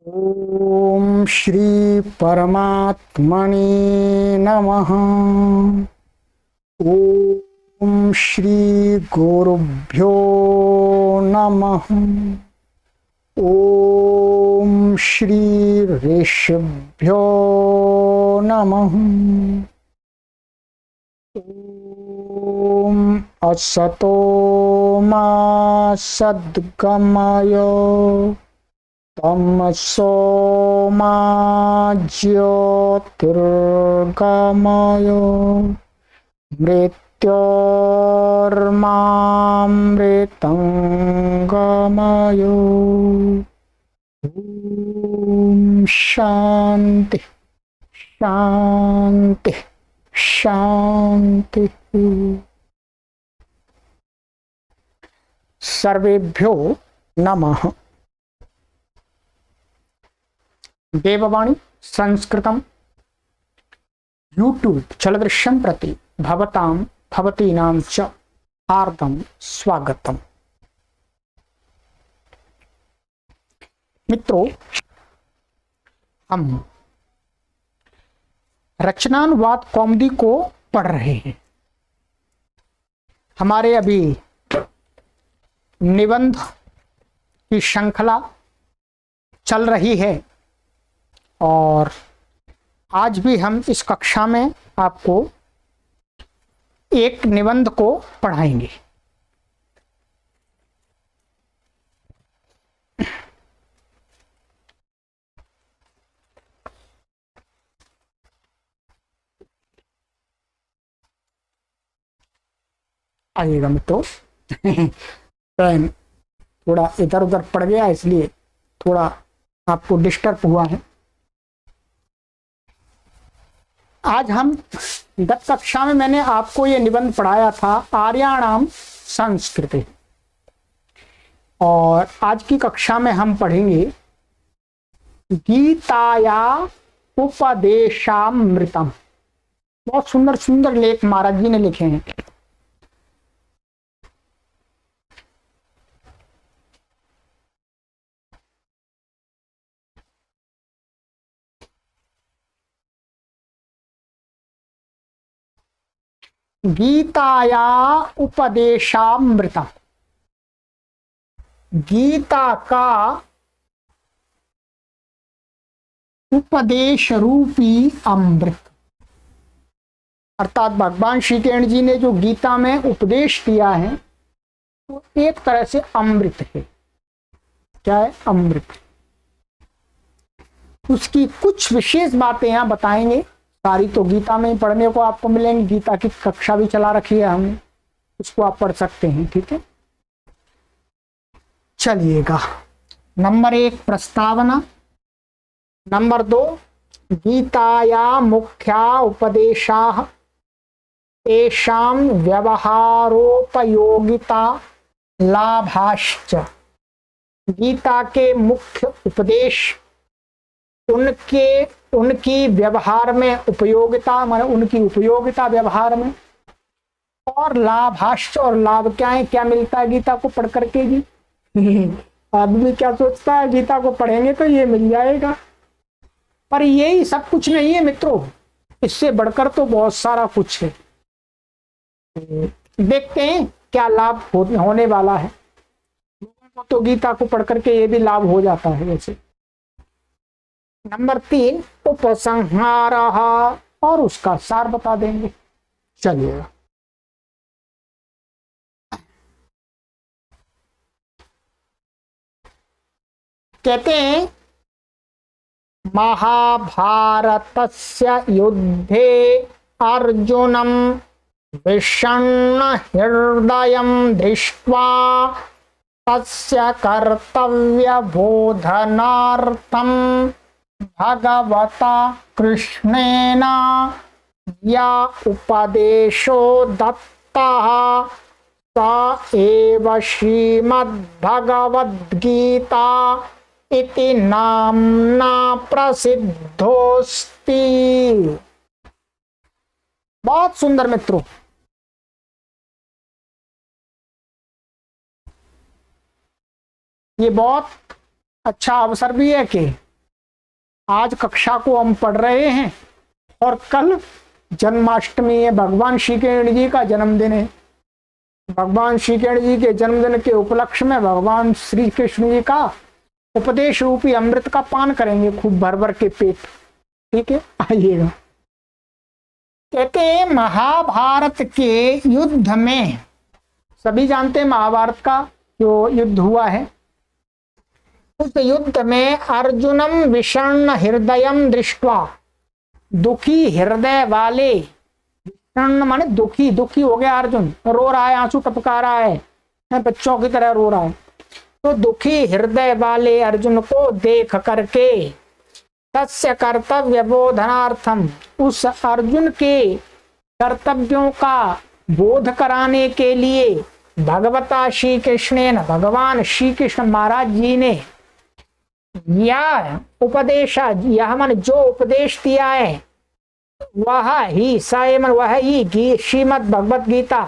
ओम श्री परमात्मने नमः। ओम श्री गुरुभ्यो नमः। ओम श्री ऋषिभ्यो नमः। ओम असतो मा सद्गमय तमसो मा ज्योतिर्गमय मृत्योर्मामृतंगमय। ओम शांति शांति शांति। सर्वेभ्यो नमः। देववाणी संस्कृतम यूट्यूब चलदृश्यं प्रति भवतां भवतीनां च हार्दं स्वागतम। मित्रों, हम रचनानुवाद कौमुदी को पढ़ रहे हैं। हमारे अभी निबंध की श्रृंखला चल रही है और आज भी हम इस कक्षा में आपको एक निबंध को पढ़ाएंगे। आइएगा मित्रों। पेन थोड़ा इधर उधर पड़ गया इसलिए थोड़ा आपको डिस्टर्ब हुआ है। आज हम गत कक्षा में मैंने आपको ये निबंध पढ़ाया था आर्याणाम संस्कृति, और आज की कक्षा में हम पढ़ेंगे गीताया उपदेशामृतम। बहुत सुंदर सुंदर लेख महाराज जी ने लिखे हैं। गीताया उपदेशामृतम, गीता का उपदेश रूपी अमृत, अर्थात भगवान श्री कृष्ण जी ने जो गीता में उपदेश दिया है वो एक तरह से अमृत है। क्या है? अमृत। उसकी कुछ विशेष बातें यहां बताएंगे। सारी तो गीता में ही पढ़ने को आपको मिलेंगी। गीता की कक्षा भी चला रखी है हमने, उसको आप पढ़ सकते हैं। ठीक है, चलिएगा। नंबर 1 प्रस्तावना। नंबर 2 गीताया मुख्या उपदेशाः तेषां व्यवहारोपयोगिता लाभाश्च। गीता के मुख्य उपदेश, उनकी व्यवहार में उपयोगिता, माने उनकी उपयोगिता व्यवहार में, और लाभाश्च, और लाभ क्या है, क्या मिलता है गीता को पढ़ करके जी। आदमी क्या सोचता है गीता को पढ़ेंगे तो ये मिल जाएगा, पर यही सब कुछ नहीं है मित्रों। इससे बढ़कर तो बहुत सारा कुछ है। देखते हैं क्या लाभ होने वाला है। लोगों को तो गीता को पढ़ करके ये भी लाभ हो जाता है वैसे। नंबर 3 उपसंहार, और उसका सार बता देंगे। चलिएगा। कहते हैं महाभारतस्य युद्धे अर्जुनं विषण्ण हृदयं दृष्ट्वा तस्य कर्तव्य बोधनार्थं भगवता कृष्णेन या उपदेशो दत्तः स एव श्रीमद्भगवद्गीता इति नाम्ना प्रसिद्धोस्ति। बहुत सुंदर मित्रों। ये बहुत अच्छा अवसर भी है कि आज कक्षा को हम पढ़ रहे हैं और कल जन्माष्टमी है, भगवान श्री कृष्ण जी का जन्मदिन है। भगवान श्री कृष्ण जी के जन्मदिन के उपलक्ष्य में भगवान श्री कृष्ण जी का उपदेश रूपी अमृत का पान करेंगे खूब भर भर के पेट। ठीक है, आइएगा। कहते हैं महाभारत के युद्ध में, सभी जानते हैं महाभारत का जो युद्ध हुआ है, उस युद्ध में अर्जुनम विषण्ण हृदयम दृष्ट्वा, दुखी हृदय वाले, विषण्ण माने दुखी, दुखी हो गया अर्जुन, रो रहा है, आंसू टपका रहा है, बच्चों की तरह रो रहा है। तो दुखी हृदय वाले अर्जुन को देख करके तस्य कर्तव्य बोधनार्थम, उस अर्जुन के कर्तव्यों का बोध कराने के लिए भगवता श्री कृष्ण, भगवान श्री कृष्ण महाराज जी ने यह उपदेश, यह मन जो उपदेश दिया है वह ही सायमन, वह ही श्रीमद् भगवत गीता,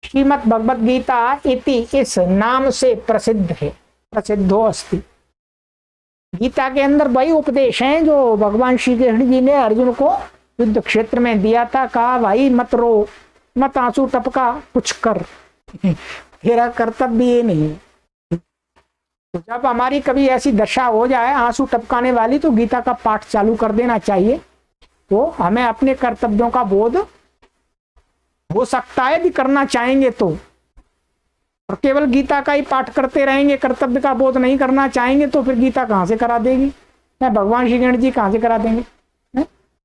श्रीमद् भगवत गीता इति इस नाम से प्रसिद्ध है, प्रसिद्धो अस्ति। गीता के अंदर वही उपदेश हैं जो भगवान श्री कृष्ण जी ने अर्जुन को युद्ध क्षेत्र में दिया था। कहा भाई मत रो, मत आंसू टपका, कुछ कर, तेरा कर्तव्य ये नहीं। तो जब हमारी कभी ऐसी दशा हो जाए आंसू टपकाने वाली, तो गीता का पाठ चालू कर देना चाहिए। तो हमें अपने कर्तव्यों का बोध हो सकता है भी करना चाहेंगे तो, और केवल गीता का ही पाठ करते रहेंगे, कर्तव्य का बोध नहीं करना चाहेंगे तो फिर गीता कहाँ से करा देगी, भगवान श्री कृष्ण जी कहाँ से करा देंगे।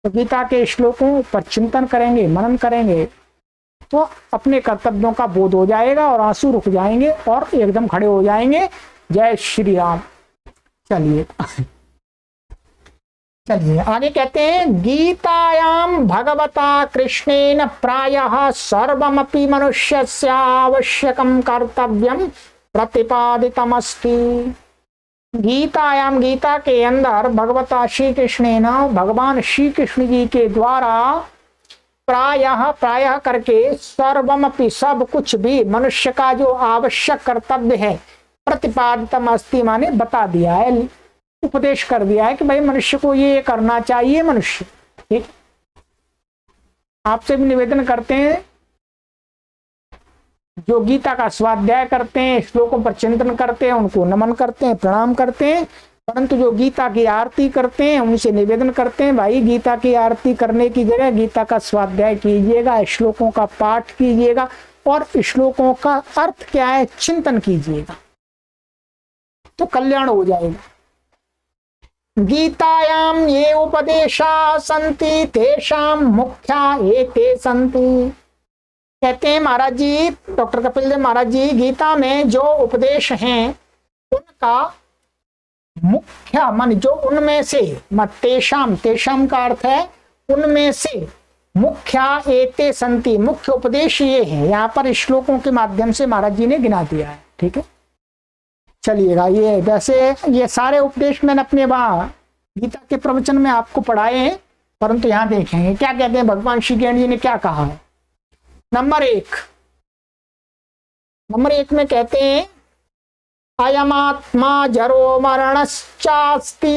तो गीता के श्लोकों पर चिंतन करेंगे, मनन करेंगे तो अपने कर्तव्यों का बोध हो जाएगा और आंसू रुक जाएंगे और एकदम खड़े हो जाएंगे। जय श्री राम। चलिए चलिए आगे कहते हैं, गीतायाम भगवता कृष्णेन प्रायः सर्वमपि मनुष्यस्य आवश्यकं कर्तव्यं प्रतिपादितमस्ति। गीतायाम, गीता के अंदर भगवता श्री कृष्णेन, भगवान श्री कृष्ण जी के द्वारा प्रायः, प्रायः करके सर्वमपि सब कुछ भी मनुष्य का जो आवश्यक कर्तव्य है प्रतिपादितम अस्ति माने बता दिया है, उपदेश कर दिया है कि भाई मनुष्य को ये करना चाहिए। मनुष्य, ठीक, आपसे भी निवेदन करते हैं जो गीता का स्वाध्याय करते हैं, श्लोकों पर चिंतन करते हैं, उनको नमन करते हैं, प्रणाम करते हैं, परंतु जो गीता की आरती करते हैं उनसे निवेदन करते हैं भाई गीता की आरती करने की जगह गीता का स्वाध्याय कीजिएगा, श्लोकों का पाठ कीजिएगा और श्लोकों का अर्थ क्या है चिंतन कीजिएगा, तो कल्याण हो जाएगा। गीतायाम ये उपदेशा संति तेषाम मुख्या एते संति। कहते हैं महाराज जी, डॉक्टर कपिल देव महाराज जी, गीता में जो उपदेश हैं उनका मुख्य मन, जो उनमें से, तेषाम, तेषाम का अर्थ है उनमें से, मुख्या एते संति, मुख्य उपदेश ये है। यहाँ पर श्लोकों के माध्यम से महाराज जी ने गिना दिया है। ठीक है, चलिएगा। ये वैसे ये सारे उपदेश मैंने अपने वहां गीता के प्रवचन में आपको पढ़ाए हैं, परंतु यहाँ देखेंगे क्या कहते हैं भगवान श्री कृष्ण जी ने क्या कहा है। नंबर एक में कहते हैं, अयमात्मा जरो मरणश्चास्ति।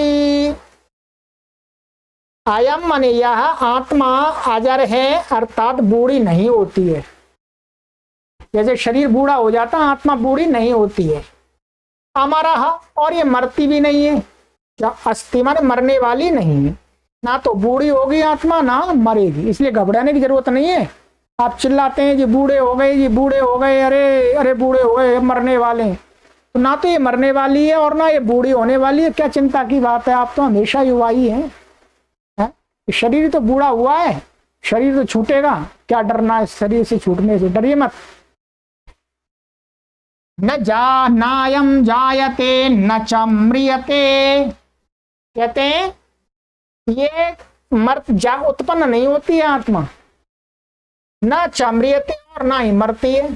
अयम माने यह आत्मा अजर है, अर्थात बूढ़ी नहीं होती है। जैसे शरीर बूढ़ा हो जाता, आत्मा बूढ़ी नहीं होती है। अमरह, और ये मरती भी नहीं है। क्या अस्थि माने मरने वाली नहीं है, ना तो बूढ़ी होगी आत्मा ना मरेगी, इसलिए घबराने की जरूरत नहीं है। आप चिल्लाते हैं जी बूढ़े हो गए, जी बूढ़े हो गए, अरे अरे बूढ़े हो गए, मरने वाले हैं, तो ना तो ये मरने वाली है और ना ये बूढ़ी होने वाली है। क्या चिंता की बात है, आप तो हमेशा युवा ही हैं। शरीर तो बूढ़ा हुआ है, शरीर तो छूटेगा, क्या डरना है शरीर से छूटने से, डरिए मत। न नायम जायते न च म्रियते। कहते हैं ये उत्पन्न नहीं होती है आत्मा, न च म्रियते और ना ही मरती है।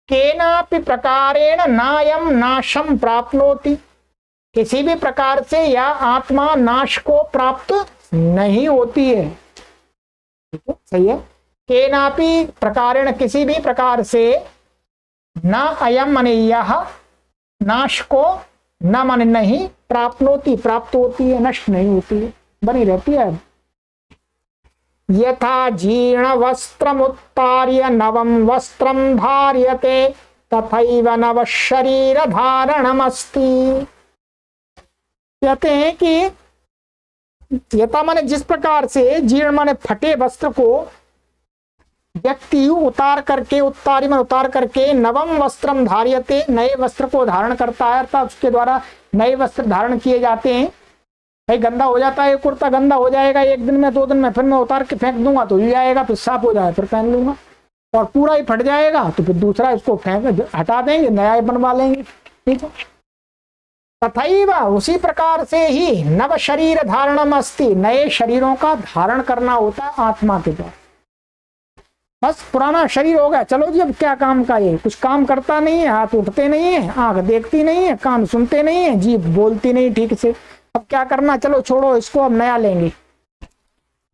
केनापि प्रकारेण नायम नाशम प्राप्नोति। किसी भी प्रकार से यह आत्मा नाश को प्राप्त नहीं होती है। ठीक है, सही है। केनापि प्रकारेण, किसी भी प्रकार से, ना अयम माने यह नाश को न माने नहीं, प्राप्नोति प्राप्त होती है, नष्ट नहीं होती है, बनी रहती है। यथा जीर्ण वस्त्रम उत्तार्य नवम वस्त्रम धार्यते तथैव नव शरीर धारणमस्ति। कहते हैं कि यथा माने जिस प्रकार से, जीर्ण माने फटे वस्त्र को व्यक्ति उतार करके, उत्तारी में उतार करके, नवम वस्त्रम धार्यते, नए वस्त्र को धारण करता है, अर्थात उसके द्वारा नए वस्त्र धारण किए जाते हैं। भाई गंदा हो जाता है, कुर्ता गंदा हो जाएगा एक दिन में 2 दिन में, फिर मैं उतार के फेंक दूंगा तो ही जाएगा, फिर साफ हो जाए फिर पहन लूंगा, और पूरा ही फट जाएगा तो फिर दूसरा इसको फेंक हटा देंगे, नया बनवा लेंगे। ठीक है, तथैव उसी प्रकार से ही नव शरीर धारणम अस्ति, नए शरीरों का धारण करना होता है आत्मा के द्वारा। बस पुराना शरीर हो गया, चलो जी अब क्या काम का, ये कुछ काम करता नहीं है, हाथ उठते नहीं है, आंख देखती नहीं है, कान सुनते नहीं है, जीभ बोलती नहीं ठीक से, अब क्या करना, चलो छोड़ो इसको, अब नया लेंगे।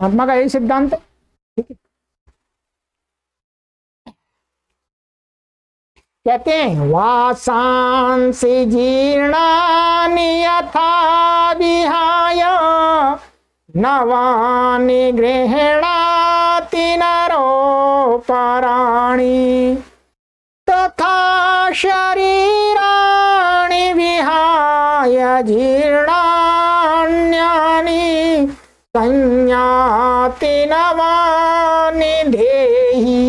आत्मा का यही सिद्धांत है। ठीक है, कहते हैं वासांसि जीर्णानि यथा विहाय नवानि गृह्णाति नरो पराणि तथा शरीराणि विहाय जीर्णान्यानि संयाति नवानि देहि।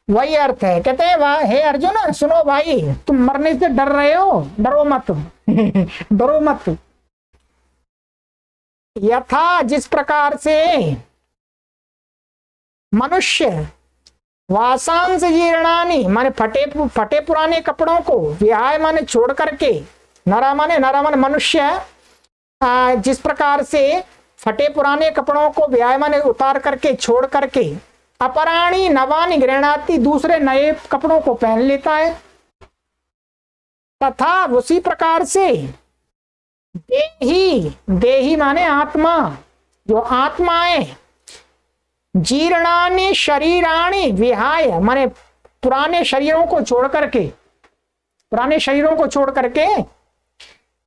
वही अर्थ है। कहते हैं हे अर्जुन सुनो भाई, तुम मरने से डर रहे हो, डरो मत डरो मत। यथा जिस प्रकार से मनुष्य वासांस जीर्णानि माने फटे पुराने कपड़ों को, विहाय माने छोड़ करके, नरा माने मनुष्य, जिस प्रकार से फटे पुराने कपड़ों को विहाय माने उतार करके छोड़ करके, अपराणी नवानि गृह्णाति दूसरे नए कपड़ों को पहन लेता है, तथा उसी प्रकार से देही माने आत्मा, जो आत्माएं जीर्णानि शरीराणि विहाय माने पुराने शरीरों को छोड़ करके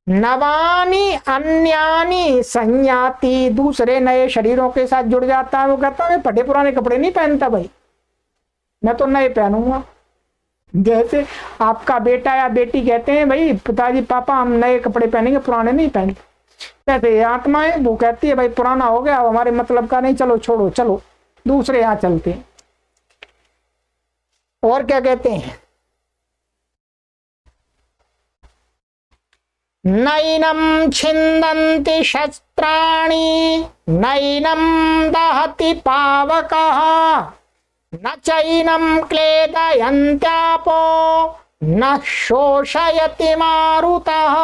नवानि अन्यानि संयाति दूसरे नए शरीरों के साथ जुड़ जाता है। वो कहता है मैं फटे पुराने कपड़े नहीं पहनता भाई, मैं तो नए पहनूंगा। जैसे आपका बेटा या बेटी कहते हैं भाई पिताजी पापा हम नए कपड़े पहनेंगे, पुराने नहीं पहनते। कहते आत्मा है वो कहती है भाई पुराना हो गया, हमारे मतलब का नहीं, चलो छोड़ो, चलो दूसरे यहां चलते हैं। और क्या कहते हैं, नैनम छिन्दन्ति शस्त्राणि नैनम दहति पावकः न चैनम क्लेदयन्त्यापो न शोषयति मारुतः।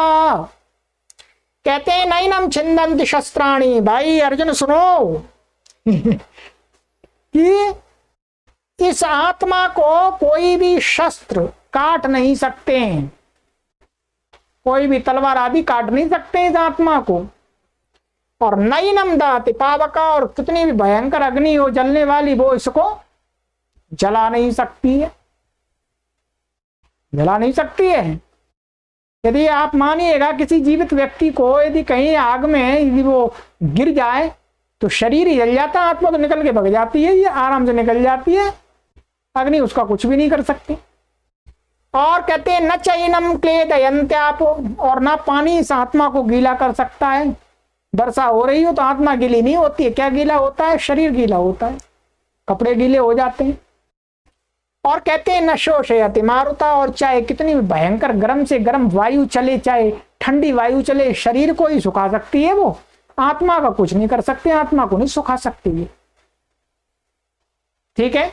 कहते हैं नैनम छिन्दन्ति शस्त्राणि, भाई अर्जुन सुनो कि इस आत्मा को कोई भी शस्त्र काट नहीं सकते हैं, कोई भी तलवार आदि काट नहीं सकते इस आत्मा को। और नैनम दहति पावका, और कितनी भी भयंकर अग्नि हो जलने वाली वो इसको जला नहीं सकती है, जला नहीं सकती है। यदि आप मानिएगा किसी जीवित व्यक्ति को यदि कहीं आग में यदि वो गिर जाए तो शरीर ही जल जाता, आत्मा तो निकल के भग जाती है, ये आराम से निकल जाती है, अग्नि उसका कुछ भी नहीं कर सकती। और कहते हैं न चैनम क्लेदयन्त्यापो, और ना पानी इस आत्मा को गीला कर सकता है। वर्षा हो रही हो तो आत्मा गीली नहीं होती है, क्या गीला होता है, शरीर गीला होता है, कपड़े गीले हो जाते हैं। और कहते हैं न शोषयति मारुता, और चाहे कितनी भी भयंकर गर्म से गर्म वायु चले, चाहे ठंडी वायु चले, शरीर को ही सुखा सकती है वो, आत्मा का कुछ नहीं कर सकते, आत्मा को नहीं सुखा सकती है। ठीक है,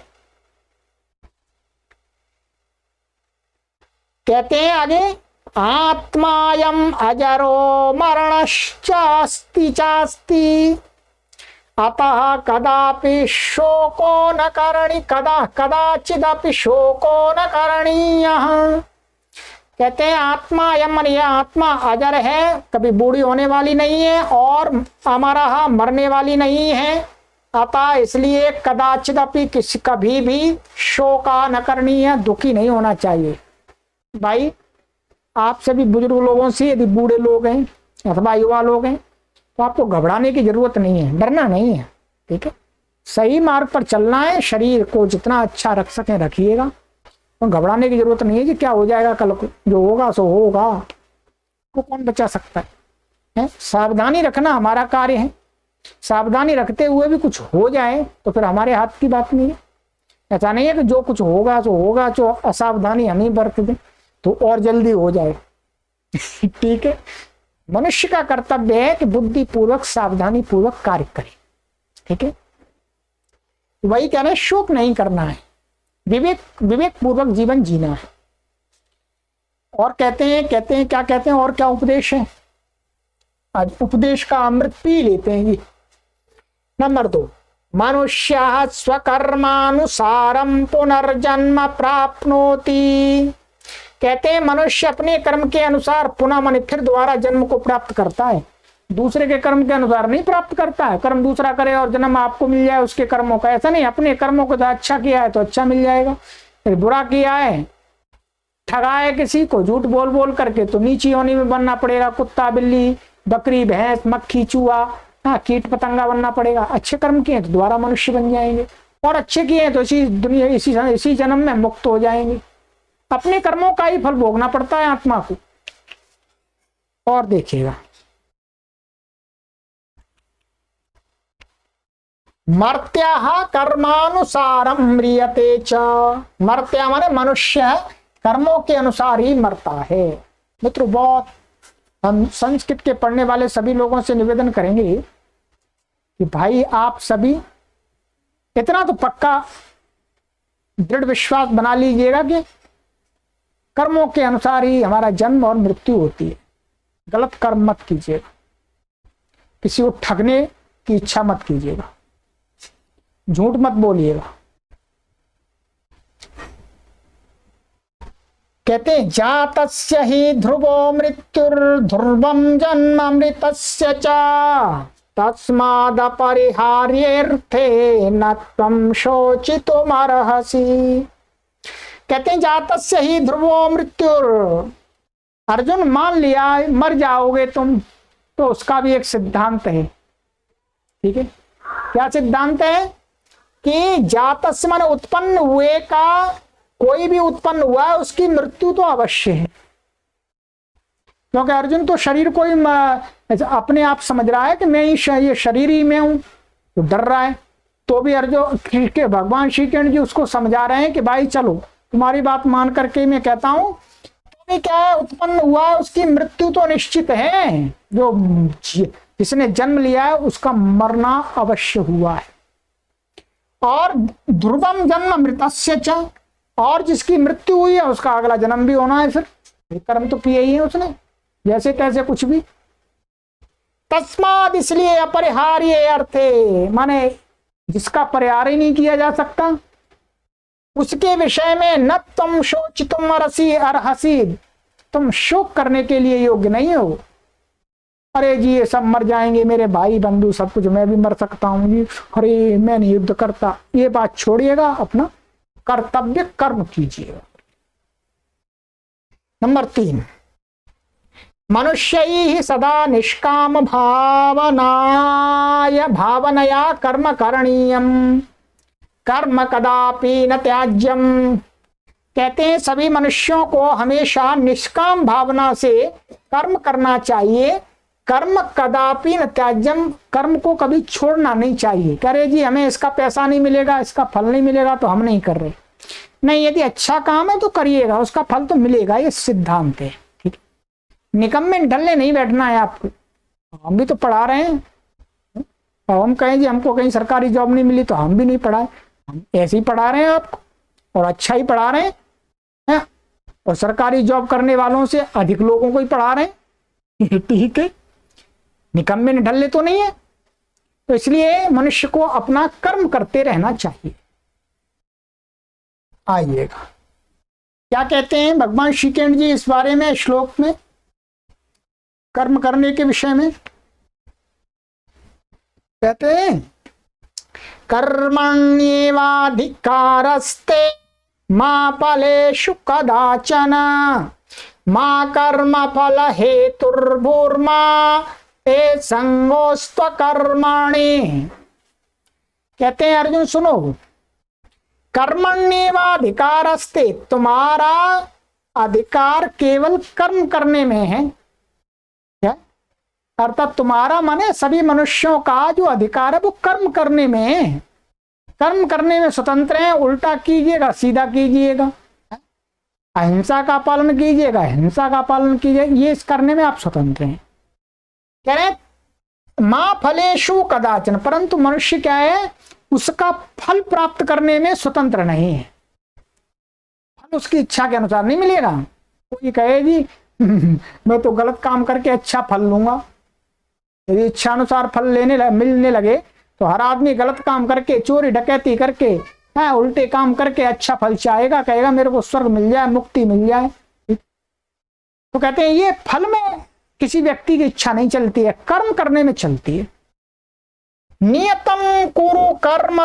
कहते हैं आगे आत्मायम अजरो मरणश्चास्ति चास्ति अतः कदापि शोको न करणी कदाचिदपि शोको न करणीयः। कहते हैं आत्मा यम यह आत्मा अजर है, कभी बूढ़ी होने वाली नहीं है, और अमरः मरने वाली नहीं है। अतः इसलिए कदाचिदपि कभी भी शोका न करनी है, दुखी नहीं होना चाहिए। भाई आप सभी बुजुर्ग लोगों से, यदि बूढ़े लोग हैं अथवा युवा लोग हैं, तो आपको घबराने की जरूरत नहीं है, डरना नहीं है। ठीक है, सही मार्ग पर चलना है, शरीर को जितना अच्छा रख सकें रखिएगा, तो घबराने की जरूरत नहीं है कि क्या हो जाएगा कल को, जो होगा सो होगा, वो कौन बचा सकता है? सावधानी रखना हमारा कार्य है, सावधानी रखते हुए भी कुछ हो जाए तो फिर हमारे हाथ की बात नहीं है। ऐसा नहीं है कि जो कुछ होगा सो होगा, जो असावधानी हम ही बरत दें तो और जल्दी हो जाए। ठीक है, मनुष्य का कर्तव्य है कि बुद्धिपूर्वक सावधानी पूर्वक कार्य करे। ठीक है, वही कह रहे हैं, शोक नहीं करना है, विवेक पूर्वक जीवन जीना है। और कहते हैं क्या कहते हैं, और क्या उपदेश है? आज उपदेश का अमृत पी लेते हैं जी। नंबर 2, मनुष्य स्वकर्मानुसारम पुनर्जन्म प्राप्नोति। कहते हैं मनुष्य अपने कर्म के अनुसार पुनः मन फिर दोबारा जन्म को प्राप्त करता है, दूसरे के कर्म के अनुसार नहीं प्राप्त करता है। कर्म दूसरा करे और जन्म आपको मिल जाए उसके कर्मों का, ऐसा नहीं। अपने कर्मों को तो अच्छा किया है तो अच्छा मिल जाएगा, फिर बुरा किया है, ठगा है किसी को झूठ बोल बोल करके, तो नीची योनि में बनना पड़ेगा, कुत्ता बिल्ली बकरी भैंस मक्खी चूहा, हाँ कीट पतंगा बनना पड़ेगा। अच्छे कर्म किए तो दोबारा मनुष्य बन जाएंगे, और अच्छे किए तो इसी दुनिया इसी जन्म में मुक्त हो जाएंगे। अपने कर्मों का ही फल भोगना पड़ता है आत्मा को। और देखिएगा, मर्त्या कर्मानुसारम म्रियते च। मर्त्या माने मनुष्य कर्मों के अनुसार ही मरता है। मित्रों, बहुत हम संस्कृत के पढ़ने वाले सभी लोगों से निवेदन करेंगे कि भाई आप सभी इतना तो पक्का दृढ़ विश्वास बना लीजिएगा कि कर्मों के अनुसार ही हमारा जन्म और मृत्यु होती है। गलत कर्म मत कीजिएगा, किसी को ठगने की इच्छा मत कीजिएगा, झूठ मत बोलिएगा। कहते हैं जातस्य ही ध्रुवो मृत्युर्ध्रुवम जन्म मृतस्य च तस्माद परिहार्यर्थे न त्वं शोचितुमर्हसि। कहते हैं जातस्य ही ध्रुवो मृत्युर। अर्जुन, मान लिया मर जाओगे तुम, तो उसका भी एक सिद्धांत है। ठीक है, क्या सिद्धांत है? कि जातस्य माने उत्पन्न हुए का, कोई भी उत्पन्न हुआ है उसकी मृत्यु तो अवश्य है। क्योंकि अर्जुन तो शरीर को ही अपने आप समझ रहा है कि मैं ये शरीर ही मैं हूं, तो डर रहा है। तो भी अर्जुन के भगवान श्री कृष्ण जी उसको समझा रहे हैं कि भाई चलो, तुम्हारी बात मान करके मैं कहता हूं, तो क्या है, उत्पन्न हुआ है उसकी मृत्यु तो निश्चित है। जो जिसने जन्म लिया है उसका मरना अवश्य हुआ है। और ध्रुवम जन्म मृतस्य च, और जिसकी मृत्यु हुई है उसका अगला जन्म भी होना है। फिर कर्म तो किए ही है उसने, जैसे तैसे कुछ भी। तस्माद, इसलिए अपरिहार्य अर्थे माने जिसका परिहार ही नहीं किया जा सकता, उसके विषय में न तुम शोचितुम अर्हसि, तुम शोक करने के लिए योग्य नहीं हो। अरे जी ये सब मर जाएंगे, मेरे भाई बंधु सब कुछ, मैं भी मर सकता हूं जी, अरे मैं नहीं युद्ध करता, ये बात छोड़िएगा, अपना कर्तव्य कर्म कीजिएगा। नंबर 3, मनुष्य ही सदा निष्काम भावनया कर्म करणीयम कर्म कदापि न त्याज्यम। कहते हैं सभी मनुष्यों को हमेशा निष्काम भावना से कर्म करना चाहिए। कर्म कदापि न त्याज्यम, कर्म को कभी छोड़ना नहीं चाहिए। कह रहे जी हमें इसका पैसा नहीं मिलेगा, इसका फल नहीं मिलेगा तो हम नहीं कर रहे। नहीं, यदि अच्छा काम है तो करिएगा, उसका फल तो मिलेगा, ये सिद्धांत है। ठीक, निकम्मे ढलने नहीं बैठना है आपको। हम भी तो पढ़ा रहे हैं, और हम कहें जी हमको कहीं सरकारी जॉब नहीं मिली तो हम भी नहीं पढ़ाए, हम ऐसे ही पढ़ा रहे हैं आपको, और अच्छा ही पढ़ा रहे हैं, और सरकारी जॉब करने वालों से अधिक लोगों को ही पढ़ा रहे हैं। ठीक है, निकम्मे ढलने तो नहीं है। तो इसलिए मनुष्य को अपना कर्म करते रहना चाहिए। आइएगा क्या कहते हैं भगवान श्री कृष्ण जी इस बारे में, श्लोक में, कर्म करने के विषय में कहते हैं कर्मण्येवाधिकारस्ते मा फलेषु कदाचन माँ कर्म फल हेतुर्भूर्मा ते संगोस्त्व कर्मणि। कहते हैं अर्जुन सुनो, कर्मण्येवाधिकारस्ते, तुम्हारा अधिकार केवल कर्म करने में है। क्या अर्थात तुम्हारा माने सभी मनुष्यों का जो अधिकार है वो कर्म करने में है। कर्म करने में स्वतंत्र है, उल्टा कीजिएगा सीधा कीजिएगा, अहिंसा का पालन कीजिएगा हिंसा का पालन कीजिएगा, ये इस करने में आप स्वतंत्र हैं। कह रहे मां फलेषु कदाचन, परंतु मनुष्य क्या है, उसका फल प्राप्त करने में स्वतंत्र नहीं है। फल उसकी इच्छा के अनुसार नहीं मिलेगा। कोई कहे जी मैं तो गलत काम करके अच्छा फल लूंगा, यदि इच्छा अनुसार फल मिलने लगे तो हर आदमी गलत काम करके चोरी डकैती करके उल्टे काम करके अच्छा फल चाहेगा, कहेगा मेरे को स्वर्ग मिल जाए मुक्ति मिल जाए। तो कहते हैं ये फल में किसी व्यक्ति की इच्छा नहीं चलती है, कर्म करने में चलती है। नियतम कुरु कर्म,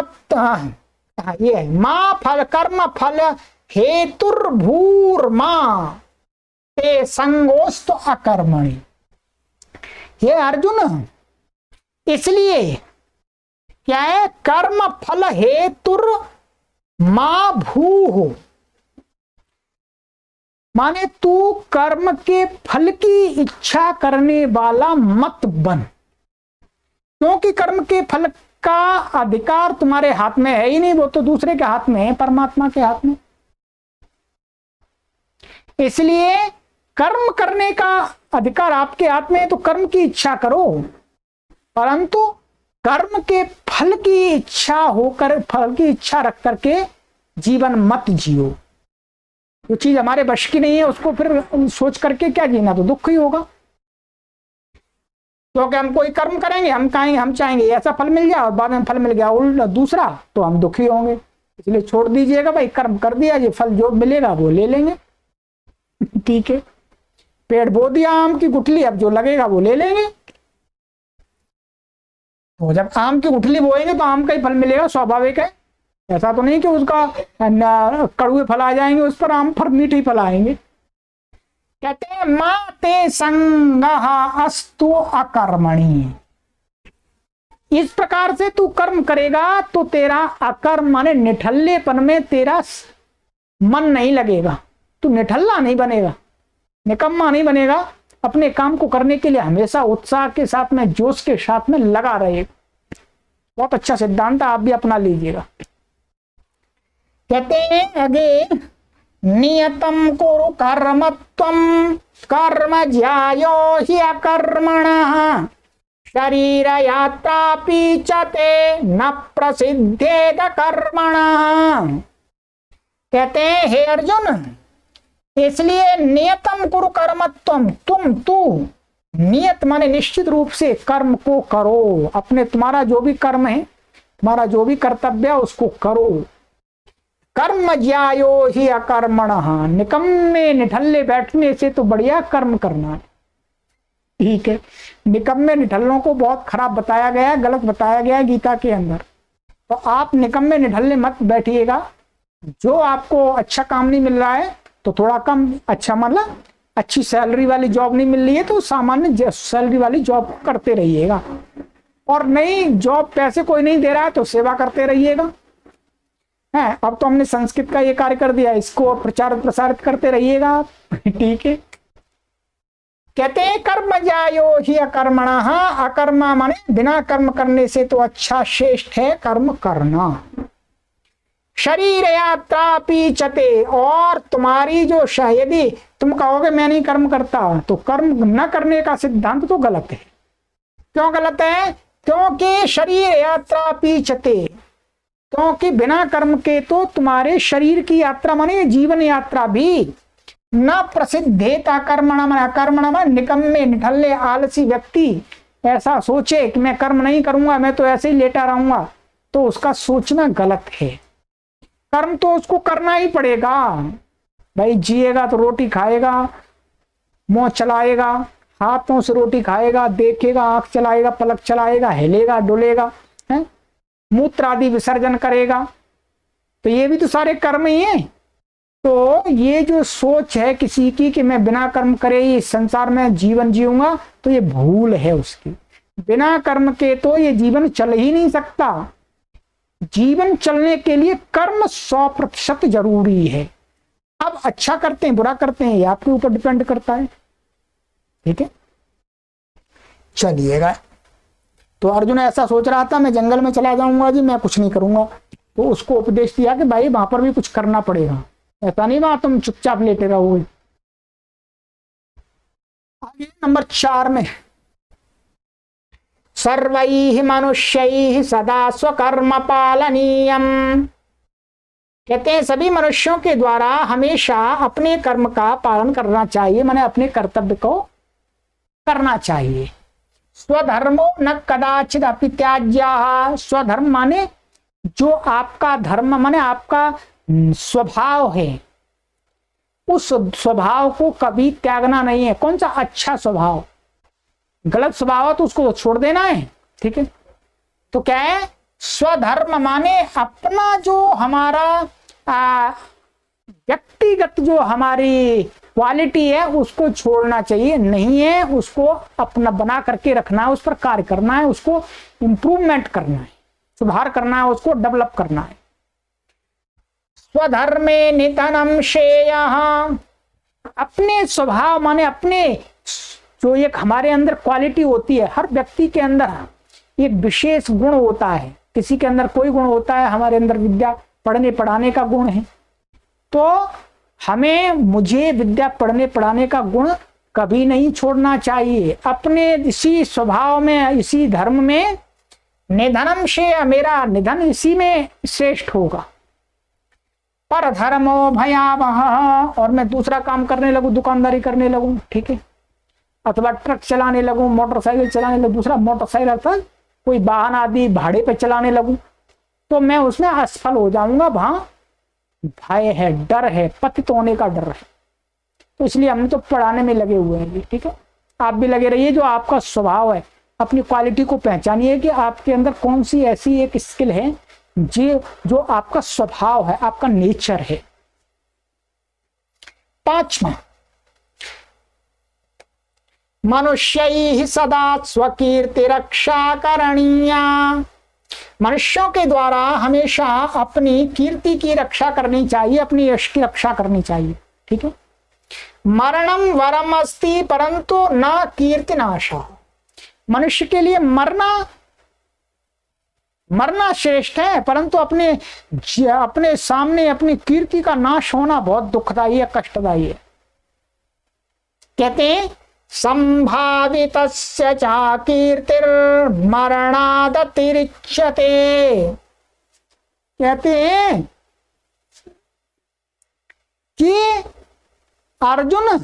ये मां फल कर्म फल हेतुर्भूर्मा ते संगोस्त अकर्मणि। ये अर्जुन इसलिए क्या है, कर्म फल हेतुर मां भू, माने तू कर्म के फल की इच्छा करने वाला मत बन, क्योंकि कर्म के फल का अधिकार तुम्हारे हाथ में है ही नहीं, वो तो दूसरे के हाथ में है, परमात्मा के हाथ में। इसलिए कर्म करने का अधिकार आपके हाथ में है, तो कर्म की इच्छा करो, परंतु कर्म के फल की इच्छा होकर, फल की इच्छा रख करके जीवन मत जियो। जो चीज हमारे वश की नहीं है उसको फिर सोच करके क्या जीना, तो दुख ही होगा। क्योंकि हम कोई कर्म करेंगे, हम कहेंगे, हम चाहेंगे ऐसा फल मिल जाए और बाद में फल मिल गया उल्टा दूसरा, तो हम दुखी होंगे। इसलिए छोड़ दीजिएगा भाई, कर्म कर दिया, ये फल जो मिलेगा वो ले लेंगे। ठीक है, पेड़ बो दिया आम की गुठली, अब जो लगेगा वो ले लेंगे। तो जब आम की गुठली बोएंगे तो आम का ही फल मिलेगा, स्वाभाविक है। ऐसा तो नहीं कि उसका कड़ुए फल आ जाएंगे उस पर, आम पर मीठे फल आएंगे। कहते हैं मां ते संगः अस्तु अकर्मणि। इस प्रकार से तू कर्म करेगा तो तेरा अकर्म माने निठल्लेपन में तेरा मन नहीं लगेगा, तू निठल्ला नहीं बनेगा, निकम्मा नहीं बनेगा। अपने काम को करने के लिए हमेशा उत्साह के साथ में, जोश के साथ में लगा रहेगा। बहुत अच्छा सिद्धांत है, आप भी अपना लीजिएगा। कहते हैं आगे, नियतम कुरु कर्मत्वं कर्म ज्यायो हि अकर्मणः शरीर यात्रा पीचते न प्रसिद्धेद कर्मणः। कहते हैं हे अर्जुन, इसलिए नियतम कुरु कर्मत्वम, तू नियत माने निश्चित रूप से कर्म को करो। अपने तुम्हारा जो भी कर्म है, तुम्हारा जो भी कर्तव्य है उसको करो। कर्म ज्यायो ही अकर्मणः, निकम्मे निठल्ले बैठने से तो बढ़िया कर्म करना है। ठीक है, निकम्मे निठल्लों को बहुत खराब बताया गया, गलत बताया गया है गीता के अंदर। तो आप निकम्मे निठल्ले मत बैठिएगा। जो आपको अच्छा काम नहीं मिल रहा है तो थोड़ा कम, अच्छा मतलब अच्छी सैलरी वाली जॉब नहीं मिल रही है तो सामान्य सैलरी वाली जॉब करते रहिएगा, और नई जॉब पैसे कोई नहीं दे रहा है तो सेवा करते रहिएगा। है, अब तो हमने संस्कृत का ये कार्य कर दिया, इसको प्रचार प्रसारित करते रहिएगा। ठीक है, कहते हैं कर्म ज्यायो ही अकर्मणः, अकर्मा माने बिना कर्म करने से तो अच्छा श्रेष्ठ है कर्म करना। शरीर यात्रा पीचते, और तुम्हारी जो यदि तुम कहोगे मैं नहीं कर्म करता, तो कर्म न करने का सिद्धांत तो गलत है। क्यों गलत है? क्योंकि शरीर यात्रा पीचते, क्योंकि बिना कर्म के तो तुम्हारे शरीर की यात्रा माने जीवन यात्रा भी न प्रसिद्धेता कर्मणा माने, कर्मणा माने निकम्मे निठल्ले आलसी व्यक्ति ऐसा सोचे कि मैं कर्म नहीं करूंगा, मैं तो ऐसे ही लेटा रहूंगा, तो उसका सोचना गलत है। कर्म तो उसको करना ही पड़ेगा भाई। जिएगा तो रोटी खाएगा, मुंह चलाएगा, हाथों से रोटी खाएगा, देखेगा, आंख चलाएगा, पलक चलाएगा, हिलेगा डुलेगा, है, मूत्र आदि विसर्जन करेगा, तो ये भी तो सारे कर्म ही हैं। तो ये जो सोच है किसी की कि मैं बिना कर्म करे इस संसार में जीवन जीऊंगा, तो ये भूल है उसकी। बिना कर्म के तो ये जीवन चल ही नहीं सकता। जीवन चलने के लिए कर्म 100% जरूरी है। अब अच्छा करते हैं बुरा करते हैं ये आपके ऊपर डिपेंड करता है। ठीक है, चलिएगा। तो अर्जुन ऐसा सोच रहा था मैं जंगल में चला जाऊंगा जी, मैं कुछ नहीं करूंगा। तो उसको उपदेश दिया कि भाई वहां पर भी कुछ करना पड़ेगा, ऐसा नहीं वहां तुम चुपचाप लेटे रहोगे। आगे नंबर 4 में सर्वैः मनुष्यैः सदा स्वकर्म पालनीयम। कहते हैं सभी मनुष्यों के द्वारा हमेशा अपने कर्म का पालन करना चाहिए, माने अपने कर्तव्य को करना चाहिए। स्वधर्मो न कदाचित अपि त्याज्यः। स्वधर्म माने जो आपका धर्म माने आपका स्वभाव है, उस स्वभाव को कभी त्यागना नहीं है। कौन सा? अच्छा स्वभाव। गलत स्वभाव है तो उसको छोड़ देना है। ठीक है, तो क्या है? स्वधर्म माने अपना जो हमारा व्यक्तिगत जो हमारी क्वालिटी है उसको छोड़ना चाहिए, नहीं है उसको अपना बना करके रखना है, उस पर कार्य करना है, उसको इंप्रूवमेंट करना है, सुधार करना है, उसको डेवलप करना है। स्वधर्मे निधनम श्रेयः। अपने स्वभाव माने अपने जो एक हमारे अंदर क्वालिटी होती है, हर व्यक्ति के अंदर एक विशेष गुण होता है। किसी के अंदर कोई गुण होता है, हमारे अंदर विद्या पढ़ने पढ़ाने का गुण है, तो मुझे विद्या पढ़ने पढ़ाने का गुण कभी नहीं छोड़ना चाहिए। अपने इसी स्वभाव में, इसी धर्म में निधनम श्रेयः, मेरा निधन इसी में श्रेष्ठ होगा। पर धर्मो भयावह। और मैं दूसरा काम करने लगूं, दुकानदारी करने लगूं, ठीक है, अथवा ट्रक चलाने लगूं, मोटरसाइकिल चलाने लगूं, दूसरा मोटरसाइकिल अर्थात कोई वाहन आदि भाड़े पे चलाने लगूं, तो मैं उसमें असफल हो जाऊंगा। वहां भय है, डर है, पतित होने का डर है। तो इसलिए हम तो पढ़ाने में लगे हुए हैं। ठीक है, आप भी लगे रहिए। जो आपका स्वभाव है, अपनी क्वालिटी को पहचानिए कि आपके अंदर कौन सी ऐसी एक स्किल है जो आपका स्वभाव है, आपका नेचर है। 5वां, मनुष्यैः सदा स्वकीर्ति रक्षा करणीया। मनुष्यों के द्वारा हमेशा अपनी कीर्ति की रक्षा करनी चाहिए, अपनी यश की रक्षा करनी चाहिए। ठीक है, मरणम वरम अस्ति परंतु न कीर्तिनाशः। मनुष्य के लिए मरना श्रेष्ठ है, परंतु अपने सामने अपनी कीर्ति का नाश होना बहुत दुखदायी है, कष्टदायी है। कहते हैं संभावितस्य च कीर्तिर्मरणादतिरिच्यते। कहते हैं कि अर्जुन,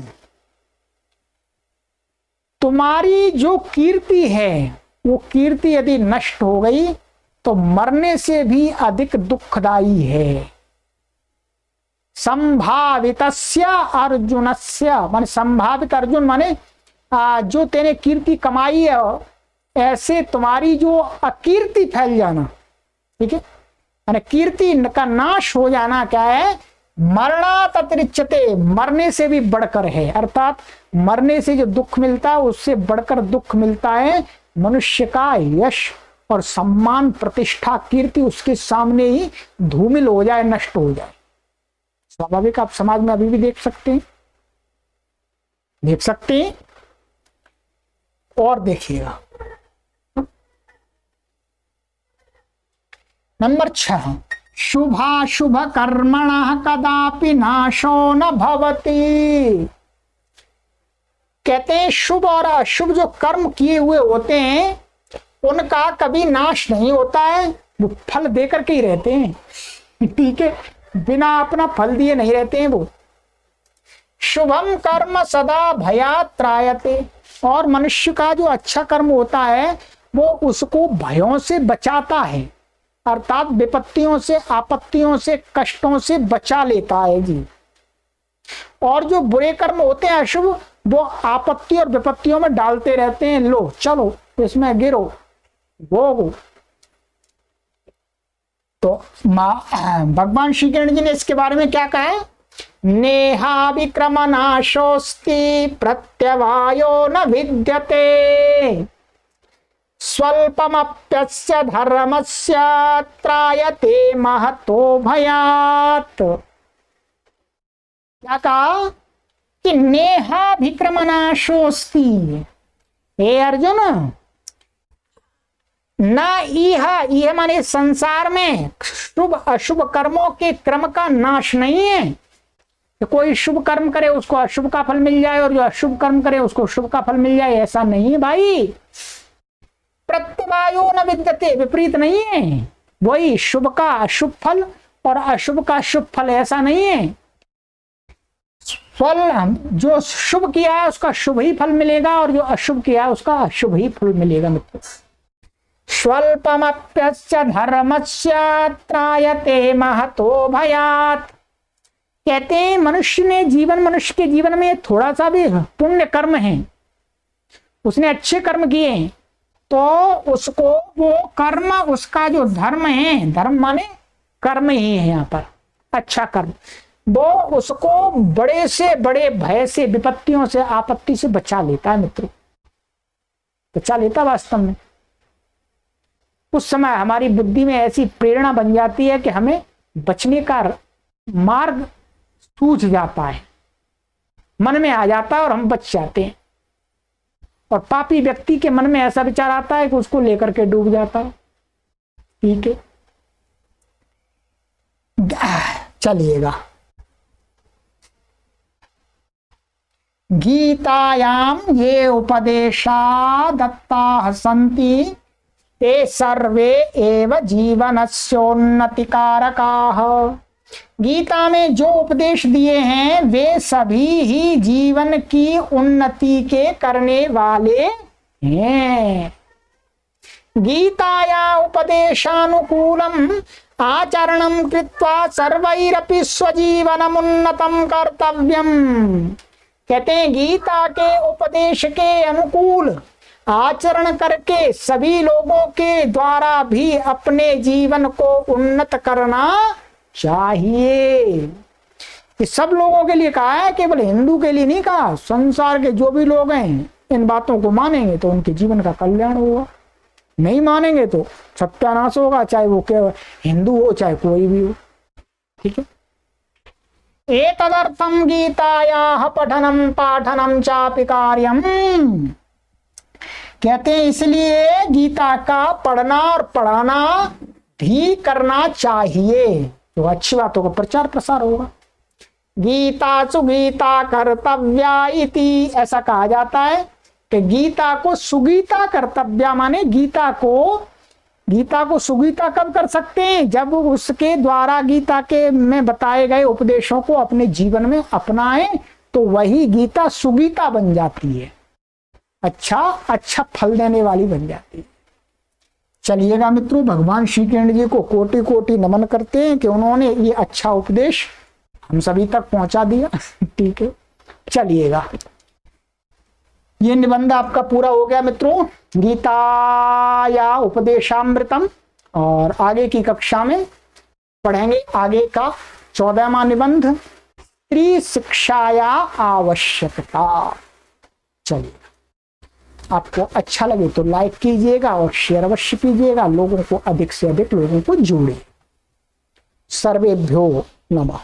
तुम्हारी जो कीर्ति है वो कीर्ति यदि नष्ट हो गई तो मरने से भी अधिक दुखदायी है। संभावितस्य अर्जुनस्य माने संभावित अर्जुन माने जो तेने कीर्ति कमाई है, ऐसे तुम्हारी जो अकीर्ति फैल जाना, ठीक है, माने कीर्ति का नाश हो जाना क्या है? मरणात् अतिरिच्यते, मरने से भी बढ़कर है। अर्थात मरने से जो दुख मिलता है उससे बढ़कर दुख मिलता है मनुष्य का यश और सम्मान, प्रतिष्ठा, कीर्ति उसके सामने ही धूमिल हो जाए, नष्ट हो जाए। स्वाभाविक आप समाज में अभी भी देख सकते हैं। और देखिएगा नंबर 6, शुभाशुभ कर्मणः कदापि नाशो न भवति। कहते हैं शुभ और अशुभ जो कर्म किए हुए होते हैं उनका कभी नाश नहीं होता है, वो फल देकर के ही रहते हैं। ठीक है, बिना अपना फल दिए नहीं रहते हैं वो। शुभम कर्म सदा भयात् त्रायते। और मनुष्य का जो अच्छा कर्म होता है वो उसको भयों से बचाता है, अर्थात विपत्तियों से, आपत्तियों से, कष्टों से बचा लेता है जी। और जो बुरे कर्म होते हैं अशुभ, वो आपत्ति और विपत्तियों में डालते रहते हैं, लो चलो इसमें गिरो भोगो। तो भगवान श्री कृष्ण जी ने इसके बारे में क्या कहा है नेहा विक्रमनाशोस्ति प्रत्यवायो न विद्यते स्वल्पमप्यस्य धर्मस्य त्रायते महतो भयात्। क्या कहा कि नेहाभिक्रमनाशोस्ति, हे अर्जुन, ना यह माने संसार में शुभ अशुभ कर्मों के क्रम का नाश नहीं है कि कोई शुभ कर्म करे उसको अशुभ का फल मिल जाए और जो अशुभ कर्म करे उसको शुभ का फल मिल जाए, ऐसा नहीं है भाई। प्रत्यवायो न विद्यते, विपरीत नहीं है, वही शुभ का अशुभ फल और अशुभ का शुभ फल, ऐसा नहीं है। जो शुभ किया है उसका शुभ ही फल मिलेगा और जो अशुभ किया है उसका अशुभ ही फल मिलेगा मित्र। स्वल्पमप्यस्य धर्मस्य त्रायते महतो भयात्। कहते हैं मनुष्य के जीवन में थोड़ा सा भी पुण्य कर्म है, उसने अच्छे कर्म किए हैं तो उसको वो कर्म, उसका जो धर्म है, धर्म माने कर्म ही है यहाँ पर, अच्छा कर्म, वो उसको बड़े से बड़े भय से, विपत्तियों से, आपत्ति से बचा लेता है मित्रों, बचा लेता वास्तव में। उस समय हमारी बुद्धि में ऐसी प्रेरणा बन जाती है कि हमें बचने का मार्ग सूझ जाता है, मन में आ जाता है और हम बच जाते हैं। और पापी व्यक्ति के मन में ऐसा विचार आता है कि उसको लेकर के डूब जाता है। ठीक है, चलिएगा। गीतायाम ये उपदेशा दत्ता सन्ति ते सर्वे एव जीवनस्योन्नतिकारकाः। गीता में जो उपदेश दिए हैं वे सभी ही जीवन की उन्नति के करने वाले हैं। गीताया उपदेशानुकूलम आचरणं कृत्वा सर्वैरपि स्वजीवनम उन्नतं कर्तव्यम। कहते हैं गीता के उपदेश के अनुकूल आचरण करके सभी लोगों के द्वारा भी अपने जीवन को उन्नत करना चाहिए। ये सब लोगों के लिए कहा है, केवल हिंदू के लिए नहीं कहा। संसार के जो भी लोग हैं इन बातों को मानेंगे तो उनके जीवन का कल्याण होगा, नहीं मानेंगे तो सत्यानाश होगा, चाहे वो केवल हिंदू हो चाहे कोई भी हो। ठीक है, एतदर्थम गीतायाः पठनम पाठनम चापि कार्यम। कहते हैं इसलिए गीता का पढ़ना और पढ़ाना भी करना चाहिए, तो अच्छी बातों का प्रचार प्रसार होगा। गीता सुगीता कर्तव्या इति, ऐसा कहा जाता है कि गीता को सुगीता कर्तव्या माने गीता को सुगीता कब कर सकते हैं, जब उसके द्वारा गीता के में बताए गए उपदेशों को अपने जीवन में अपनाएं तो वही गीता सुगीता बन जाती है, अच्छा फल देने वाली बन जाती है। चलिएगा मित्रों, भगवान श्री कृष्ण जी को कोटि कोटि नमन करते हैं कि उन्होंने ये अच्छा उपदेश हम सभी तक पहुंचा दिया। ठीक है, चलिएगा, ये निबंध आपका पूरा हो गया मित्रों, गीता या उपदेशामृतम। और आगे की कक्षा में पढ़ेंगे आगे का 14वां निबंध, स्त्री शिक्षाया आवश्यकता। चलिए, आपको अच्छा लगे तो लाइक कीजिएगा और शेयर अवश्य कीजिएगा, लोगों को अधिक से अधिक लोगों को जोड़िए। सर्वेभ्यो नमः।